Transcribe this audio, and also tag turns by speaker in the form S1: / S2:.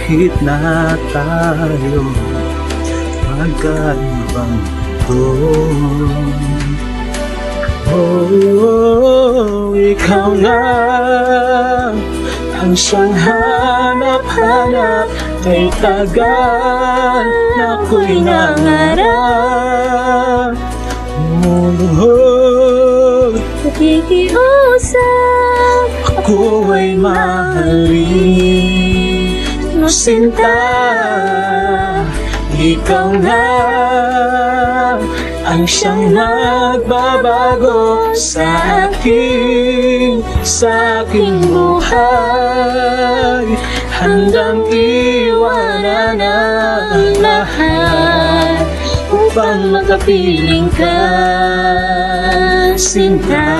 S1: kahit na tayo magkaibang mundo. Oh, ikaw na ang siyang hanap-hanap, kay tagal na ako'y nangarap. Lumuhod,
S2: nakikiusap,
S1: ako ay mahalin mo, sinta. Ikaw na ang siyang magbabago sa aking buhay. Handang iwanan ang lahat upang makapiling ka, sinta.